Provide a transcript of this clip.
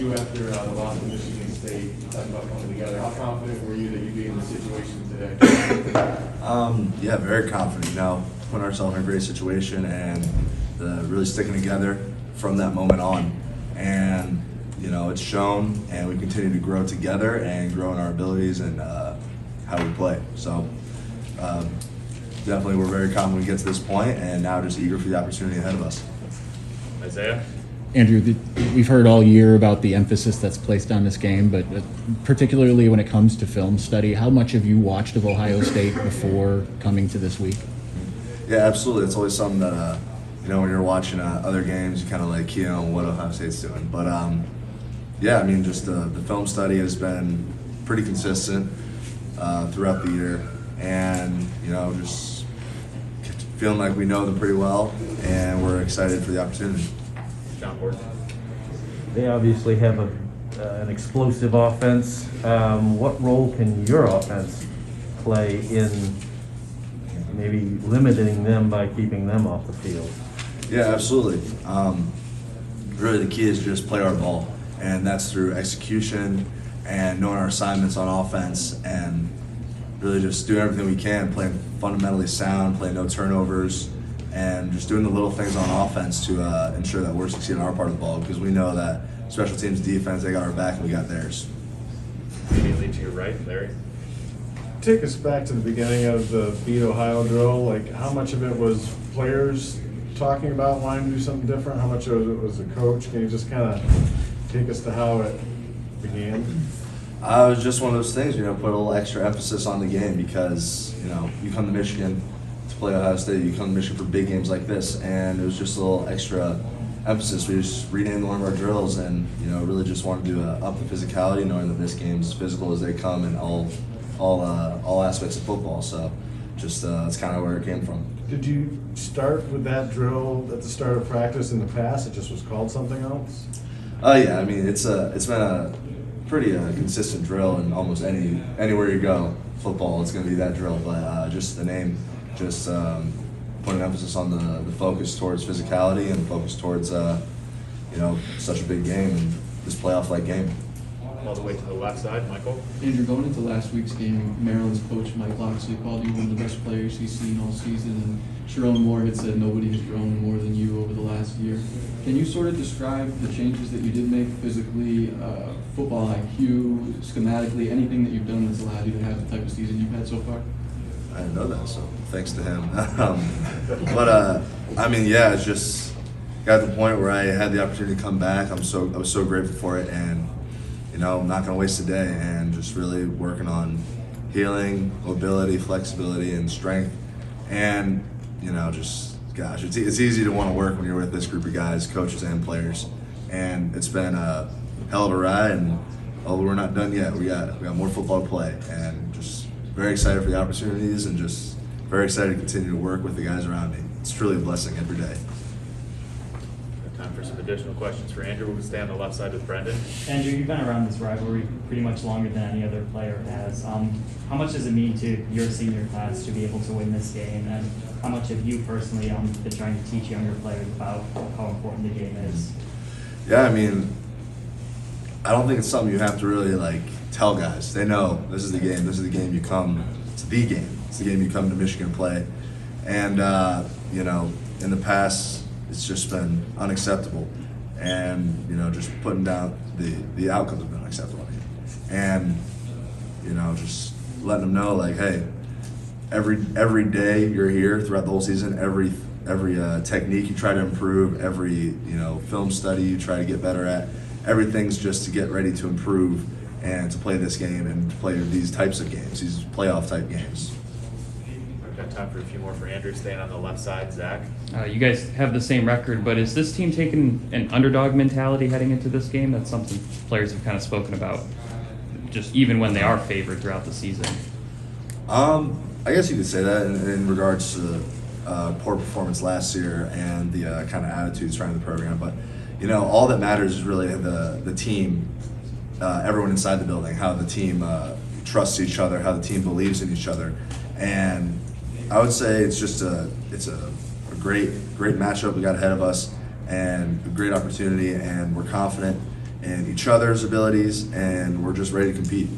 you after the loss to Michigan State, talking about coming together. How confident were you that you'd be in the situation today? Yeah, very confident. Putting ourselves in a great situation and really sticking together from that moment on. And it's shown, and we continue to grow together and grow in our abilities and how we play. So definitely, we're very confident we get to this point, and now just eager for the opportunity ahead of us. Isaiah? Andrew, we've heard all year about the emphasis that's placed on this game, but particularly when it comes to film study, how much have you watched of Ohio State before coming to this week? Yeah, absolutely. It's always something that, when you're watching other games, you kind of like key in on what Ohio State's doing. But, just the film study has been pretty consistent throughout the year. And, just feeling like we know them pretty well, and we're excited for the opportunity. John Ford. They obviously have an explosive offense. What role can your offense play in maybe limiting them by keeping them off the field? Yeah, absolutely. Really, the key is just play our ball, and that's through execution and knowing our assignments on offense, and really just doing everything we can, playing fundamentally sound, playing no turnovers, and just doing the little things on offense to ensure that we're succeeding our part of the ball, because we know that special teams defense, they got our back and we got theirs. Immediately to your right, Larry. Take us back to the beginning of the Beat Ohio drill. Like, how much of it was players talking about wanting to do something different? How much of it was the coach? Can you just kind of take us to how it began? It was just one of those things, put a little extra emphasis on the game, because, you come to Michigan to play Ohio State, you come to Michigan for big games like this, and it was just a little extra emphasis. We just renamed one of our drills and, really just wanted to up the physicality, knowing that this game's as physical as they come in all aspects of football. So just that's kind of where it came from. Did you start with that drill at the start of practice in the past? It just was called something else? Yeah, it's been a pretty consistent drill in almost anywhere you go. Football, it's going to be that drill, but just the name, just put an emphasis on the focus towards physicality and focus towards such a big game and this playoff-like game. All the way to the left side, Michael. Andrew, going into last week's game, Maryland's coach Mike Locksley called you one of the best players he's seen all season, and Sharon Moore had said nobody has grown more than you over the last year. Can you sort of describe the changes that you did make physically, football IQ, schematically, anything that you've done that's allowed you to have the type of season you've had so far? I didn't know that, so thanks to him. It's just got to the point where I had the opportunity to come back. I was so grateful for it, and I'm not going to waste a day, and just really working on healing, mobility, flexibility, and strength. And, it's easy to want to work when you're with this group of guys, coaches and players. And it's been a hell of a ride, and we're not done yet. We got more football to play, and just very excited for the opportunities, and just very excited to continue to work with the guys around me. It's truly a blessing every day. Time for some additional questions for Andrew. We'll stay on the left side with Brendan. Andrew, you've been around this rivalry pretty much longer than any other player has. How much does it mean to your senior class to be able to win this game, and how much have you personally been trying to teach younger players about how important the game is? Yeah, I don't think it's something you have to really tell guys. They know this is the game. This is the game you come. It's the game. It's the game you come to Michigan to play. And in the past, it's just been unacceptable, and just putting down the outcomes have been unacceptable. And just letting them know, hey, every day you're here throughout the whole season, every technique you try to improve, every film study you try to get better at, everything's just to get ready to improve and to play this game and to play these types of games, these playoff type games. I've got time for a few more for Andrew. Staying on the left side, Zach. You guys have the same record, but is this team taking an underdog mentality heading into this game? That's something players have kind of spoken about, just even when they are favored throughout the season. I guess you could say that in regards to the poor performance last year and the kind of attitudes surrounding the program. But all that matters is really the team, everyone inside the building, how the team trusts each other, how the team believes in each other, and I would say it's a great matchup we got ahead of us, and a great opportunity, and we're confident in each other's abilities, and we're just ready to compete.